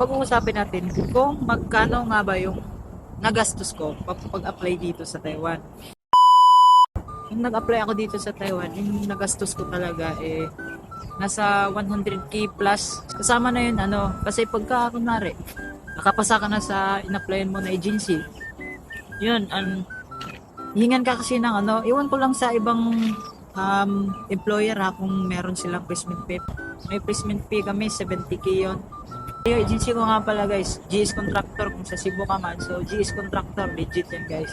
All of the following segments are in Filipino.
pag-uusapin natin kung magkano nga ba yung nagastos ko pag-apply dito sa Taiwan. Nung nag-apply ako dito sa Taiwan, yung nagastos ko talaga nasa 100k plus. Kasama na yun kasi pagka kunwari nakapasa ka na sa in-applyan mo na agency, yun, hingan ka kasi ng iwan ko lang sa ibang employer kung meron silang placement fee. May placement fee kami, 70k yun. Yung agency ko nga pala guys, GS Contractor, kung sa Cebu ka man. So GS Contractor, legit yan guys.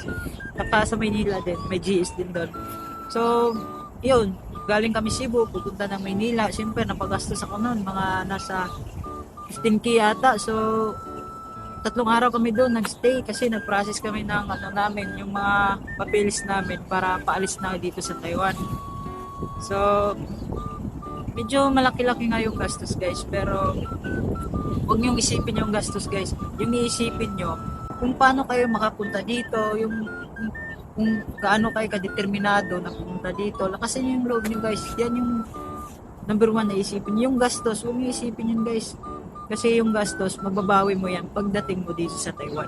Saka sa Maynila din, may GS din doon. So, yun, galing kami Cebu, pupunta ng Maynila. Siyempre, napagastos ako noon, mga nasa 15k yata. So, 3 araw kami doon nagstay kasi nag-process kami ng namin, yung mga papeles namin para paalis na dito sa Taiwan. So, medyo malaki-laki nga yung gastos guys, pero huwag niyong isipin yung gastos guys. Yung iisipin nyo kung paano kayo makapunta dito, kung gaano kayo kadeterminado na pumunta dito. Lakasin niyo yung loob nyo guys. Yan yung number 1 na isipin. Yung gastos, huwag niyo isipin yun guys. Kasi yung gastos, magbabawi mo yan pagdating mo dito sa Taiwan.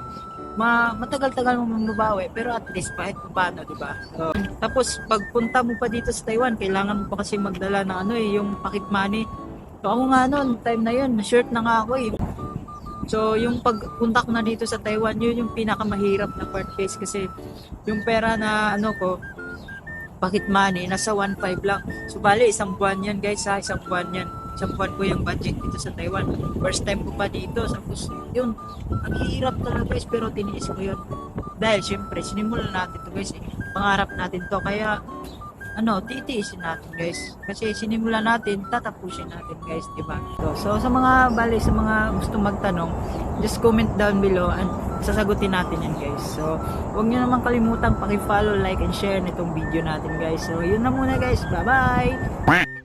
Matagal-tagal mo mababawi, pero at least kahit paano, di ba? So, tapos pagpunta mo pa dito sa Taiwan, kailangan mo pa kasi magdala ng yung pocket money. So ako nga noon, time na yun, na-short na nga ako eh. So yung pagpunta ko na dito sa Taiwan, yun yung pinakamahirap na part guys, kasi yung pera na ko, pocket money, nasa 1.5 lang. So bali, isang buwan yan guys isang buwan yan. Isang buwan ko yung budget dito sa Taiwan. First time ko pa dito. Tapos yun, ang hirap talaga guys, pero tiniis ko yun. Dahil syempre, sinimulan natin to guys. Pangarap natin to. Kaya, titiisin natin guys. Kasi sinimulan natin, tatapusin natin guys, diba? So sa mga gustong magtanong, just comment down below and sasagutin natin yan guys. So, huwag nyo naman kalimutang paki-follow, like, and share nitong video natin guys. So, yun na muna guys. Bye-bye!